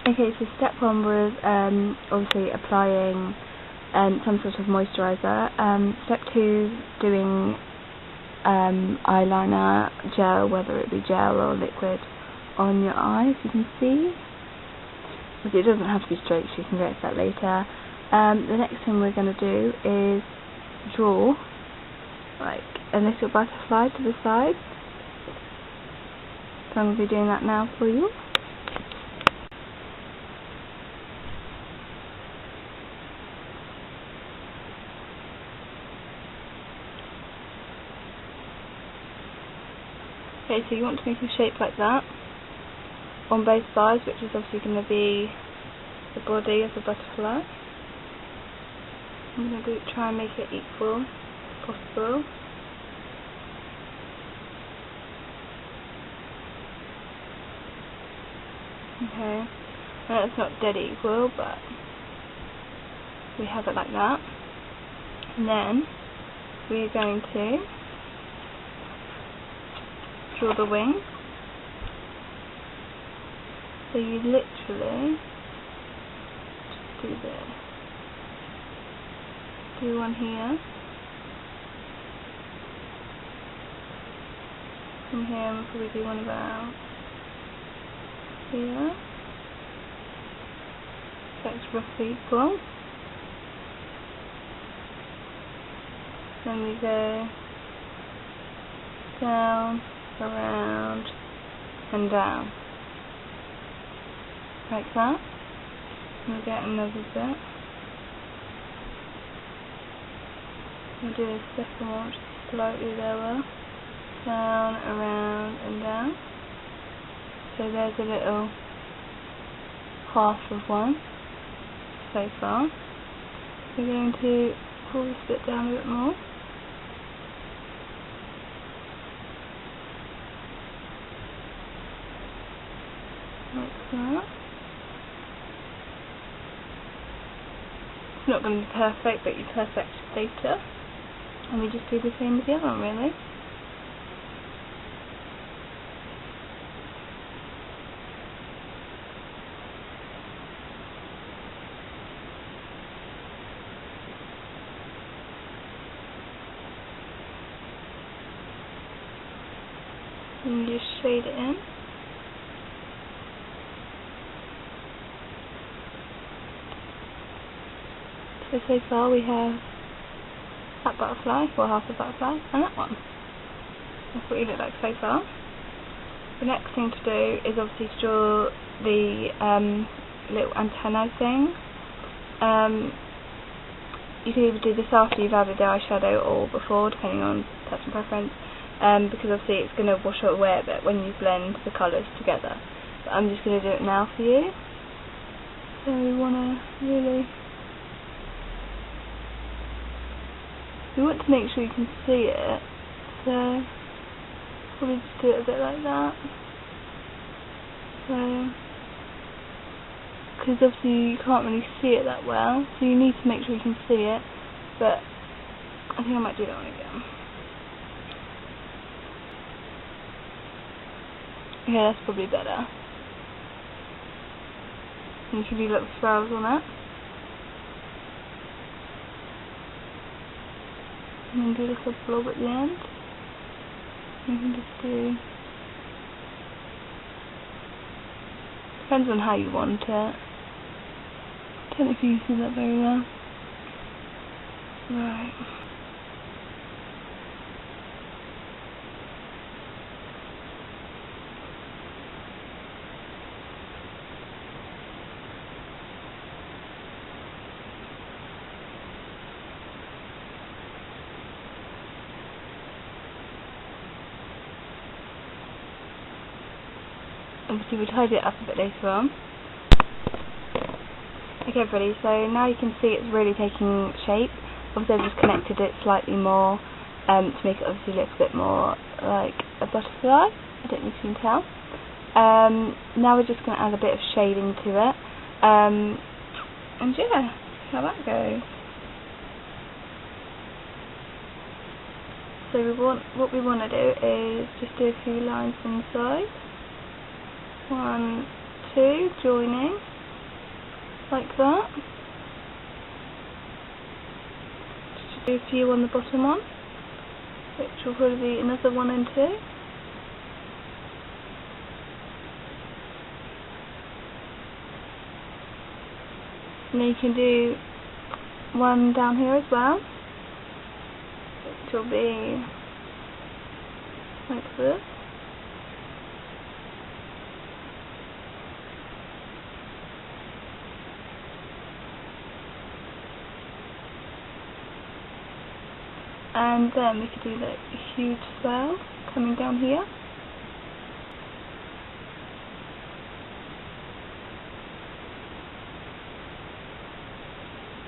Okay, so step 1 was obviously applying some sort of moisturiser. Step 2, doing eyeliner gel, whether it be gel or liquid, on your eyes. You can see. But it doesn't have to be straight, so you can go to that later. The next thing we're going to do is draw like a little butterfly to the side. So I'm going to be doing that now for you. Okay, so you want to make a shape like that on both sides, which is obviously going to be the body of the butterfly. I'm going to try and make it equal as possible. Okay, I know it's not dead equal, but we have it like that. And then we're going to draw the wings. So you literally just do this. Do one here. From here we'll probably do one about here. That's roughly equal. Then we go down, around and down. Like that. We'll get another bit. We'll do a second one, which is slightly lower. Down, around and down. So there's a little half of one so far. We're going to pull this bit down a bit more. Like that. It's not going to be perfect, but you perfect later. And we just do the same with the other one, really. And you just shade it in. So far we have that butterfly, or half the butterfly, and that one. That's what you look like so far. The next thing to do is obviously to draw the little antenna thing. You can either do this after you've added the eyeshadow or before, depending on personal preference, because obviously it's going to wash away a bit when you blend the colours together. But I'm just going to do it now for you. So we want to really... We want to make sure you can see it, so probably just do it a bit like that. So, because obviously you can't really see it that well, so you need to make sure you can see it, but I think I might do that one again. Yeah, that's probably better. And you can do little swirls on it. And then do like a blob at the end. You can just do... Depends on how you want it. I don't know if you can see that very well. Right. Obviously we tidy it up a bit later on. Okay everybody, so now you can see it's really taking shape. Obviously I've just connected it slightly more to make it obviously look a bit more like a butterfly. I don't know if you can tell. Now we're just going to add a bit of shading to it. And yeah, see how that goes. So what we want to do is just do a few lines on the side. 1, 2, joining. like that. Just do a few on the bottom one, which will probably be another 1 and 2. And then you can do one down here as well, which will be like this. And then we could do like a huge swell coming down here.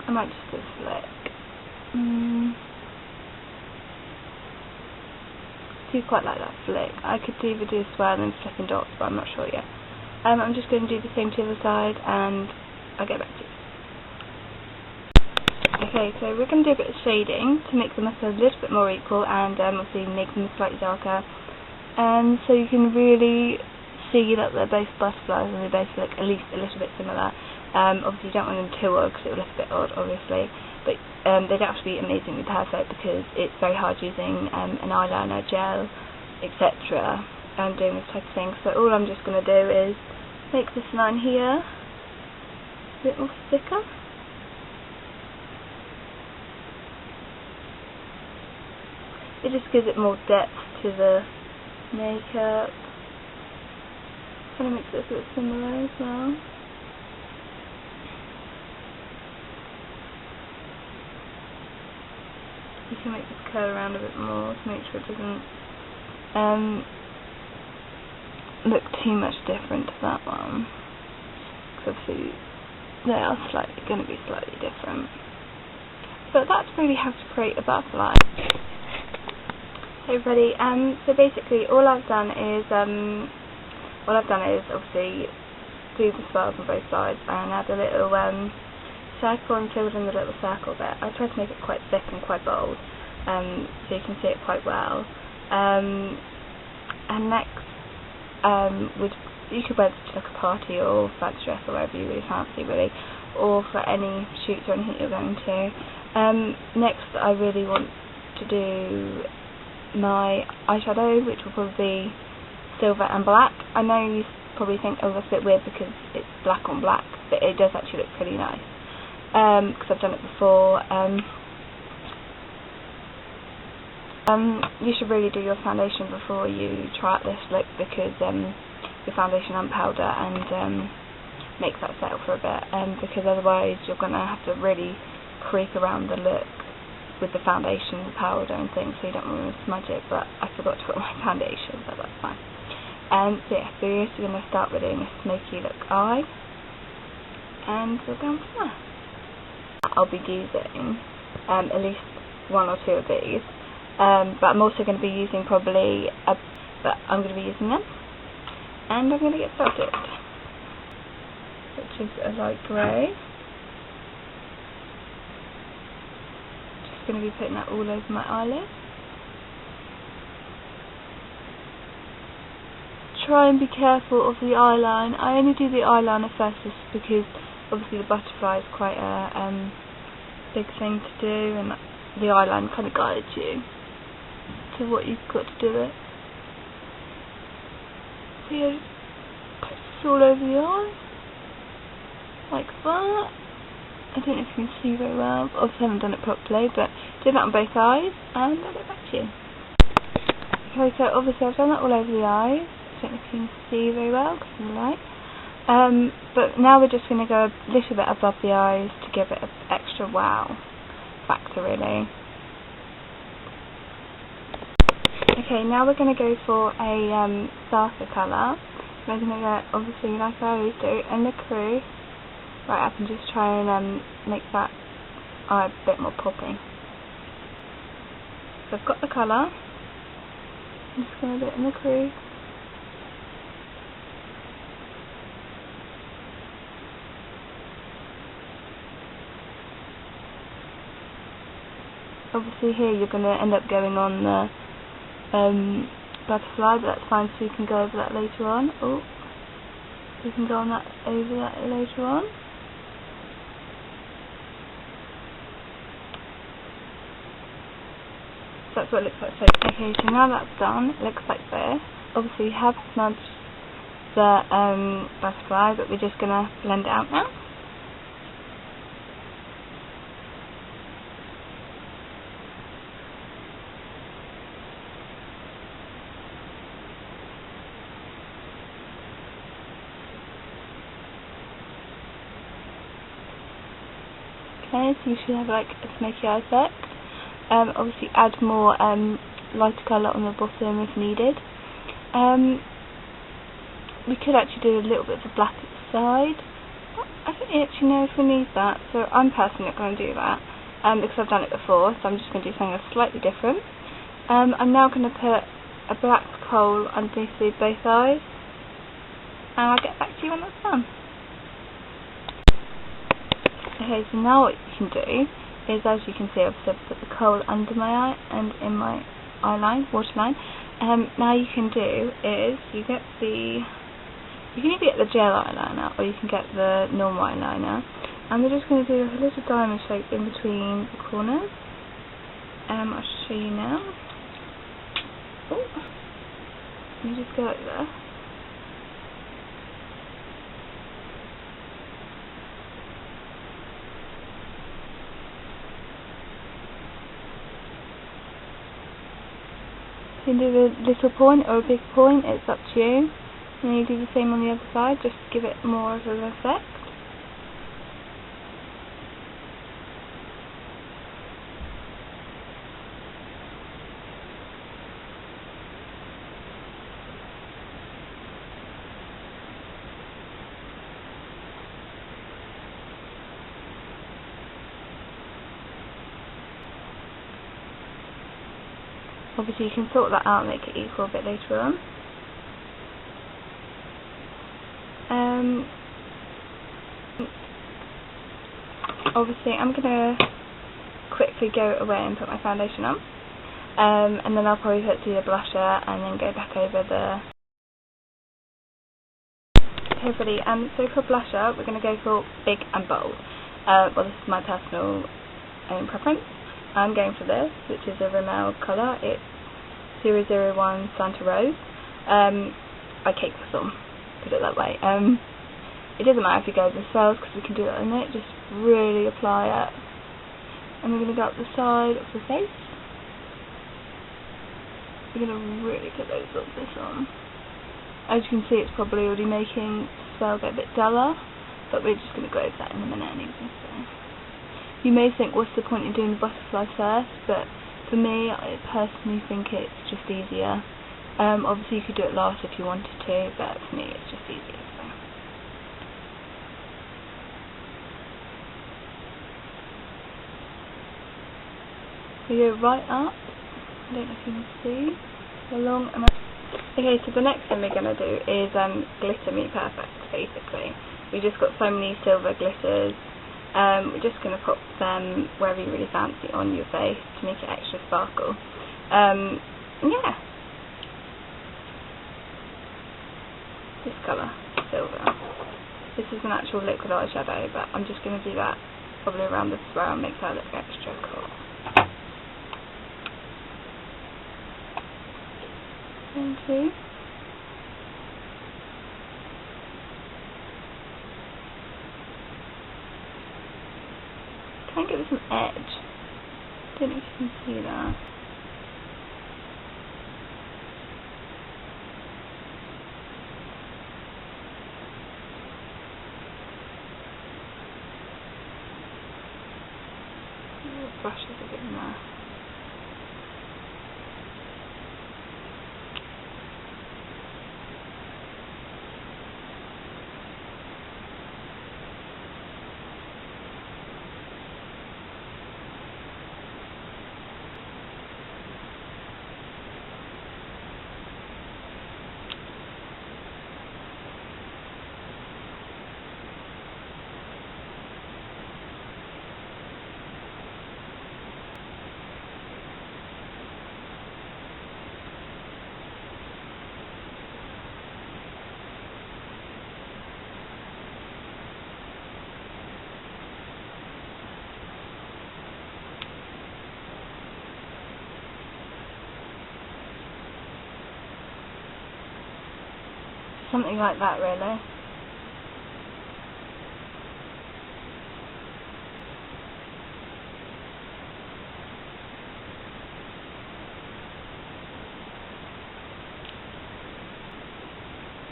I might just do a flick. Do quite like that flick. I could either do a swirl and flipping dots, but I'm not sure yet. I'm just going to do the same to the other side, and I'll get back to you. Okay, so we're going to do a bit of shading to make them look a little bit more equal, and obviously make them slightly darker. So you can really see that they're both butterflies, and they both look at least a little bit similar. Obviously you don't want them too odd because it will look a bit odd, obviously, but they don't have to be amazingly perfect because it's very hard using an eyeliner, gel, etc. Doing this type of thing. So all I'm just going to do is make this line here a bit more thicker. It just gives it more depth to the makeup. Kind of makes it a bit similar as well. You can make this curl around a bit more to make sure it doesn't look too much different to that one. Because obviously they are going to be slightly different. But that's really how to create a butterfly. Hey everybody, so basically all I've done is obviously do the swirls on both sides and add a little circle and filled in the little circle bit. I tried to make it quite thick and quite bold, so you can see it quite well. And next, you could wear this to like a party or fancy dress or whatever you really fancy, really, or for any shoots or anything you're going to. Next, I really want to do my eyeshadow, which will probably be silver and black. I know you probably think, oh, that's a bit weird because it's black on black, but it does actually look pretty nice, because I've done it before. You should really do your foundation before you try out this look, because your foundation and powder and makes that settle for a bit, because otherwise you're going to have to really creep around the look with the foundation, the powder and things, so you don't want to smudge it. But I forgot to put my foundation, but that's fine. So yeah, so you're just going to start with doing a smoky look eye, and we'll go on from there. I'll be using at least 1 or 2 of these, but I'm also going to be using them, and I'm going to get started, which is a light grey. Going to be putting that all over my eyelid. Try and be careful of the eyeline. I only do the eyeliner first just because obviously the butterfly is quite a big thing to do, and the eyeline kind of guides you to what you've got to do it. So yeah, just put this all over the eye like that. I don't know if you can see very well, obviously I haven't done it properly, but do that on both eyes and I'll get back to you. Okay, so obviously I've done that all over the eyes. I don't know if you can see very well because of the light. But now we're just going to go a little bit above the eyes to give it an extra wow factor, really. Okay, now we're going to go for a starter colour. We're going to go, obviously, like I always do, in the crease. Right up and just try and make that eye a bit more poppy. So I've got the colour. I'm just going to do it in the crease. Obviously here you're going to end up going on the butterfly, but that's fine, so you can go over that later on. Oh, you can go on that over that later on. that's what it looks like. So, okay, so now that's done, it looks like this. Obviously we have smudged the butterfly, but we're just going to blend it out now. Okay, so you should have like a smoky eye effect. Obviously add more lighter colour on the bottom if needed. We could actually do a little bit of a black at the side. I don't actually know if we need that, so I'm personally not going to do that because I've done it before, so I'm just going to do something slightly different. I'm now going to put a black kohl underneath both eyes, and I'll get back to you when that's done. Okay, so now what you can do is, as you can see, I've put the kohl under my eye and in my waterline. Now you can do is you can either get the gel eyeliner or you can get the normal eyeliner, and we're just going to do a little diamond shape in between the corners. I'll show you now. Oh, you just go like this. You can do a little point or a big point, it's up to you. And you do the same on the other side, just to give it more of an effect. Obviously you can sort that out and make it equal a bit later on. Obviously I'm going to quickly go away and put my foundation on, and then I'll probably do the blusher and then go back over the... Okay, ready. So for blusher we're going to go for big and bold. Well, this is my personal preference. I'm going for this, which is a Rimmel colour. It's 001 Santa Rose. I cake this on, put it that way. It doesn't matter if you go with the swirls because we can do that in it. Just really apply it. And we're going to go up the side of the face. We're going to really put this on. As you can see, it's probably already making the swirl get a bit duller, but we're just going to go over that in a minute anyway. So. You may think, what's the point in doing the butterfly first? But for me, I personally think it's just easier. Obviously you could do it last if you wanted to, but for me it's just easier. So. We go right up. I don't know if you can see. Along and up. Okay, so the next thing we're going to do is glitter me perfect, basically. We just got so many silver glitters. We're just going to pop them wherever you really fancy on your face to make it extra sparkle. Yeah. This colour, silver. This is an actual liquid eyeshadow, but I'm just going to do that probably around the swirl and make that look extra cool. 1, 2. Try and give it some edge. Don't know if you can see that. The brush is a bit mess. something like that really.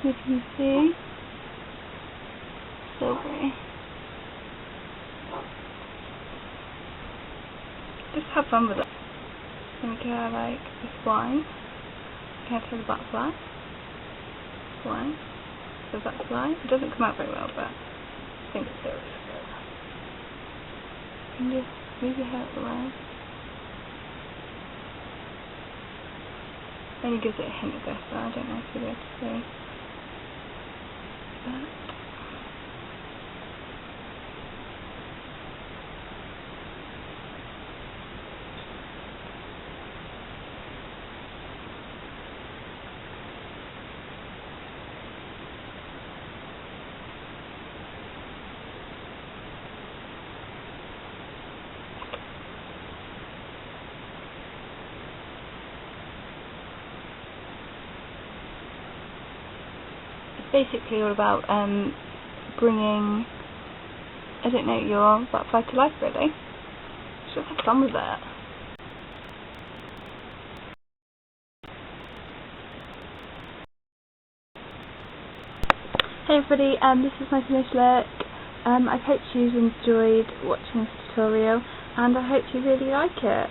If you see, silvery. Just have fun with it. Then we can have like this wine. You can have the butterfly. Wine. The butterfly. It doesn't come out very well, but I think it's good. You can just move your hair out the way. Only gives it a hint of this, but I don't know if you'll be able to see. Basically all about bringing, I don't know, your butterfly to life really. Just have fun with it. Hey everybody, this is my finished look. I hope you've enjoyed watching this tutorial and I hope you really like it.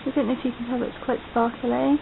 I don't know if you can tell, but it's quite sparkly.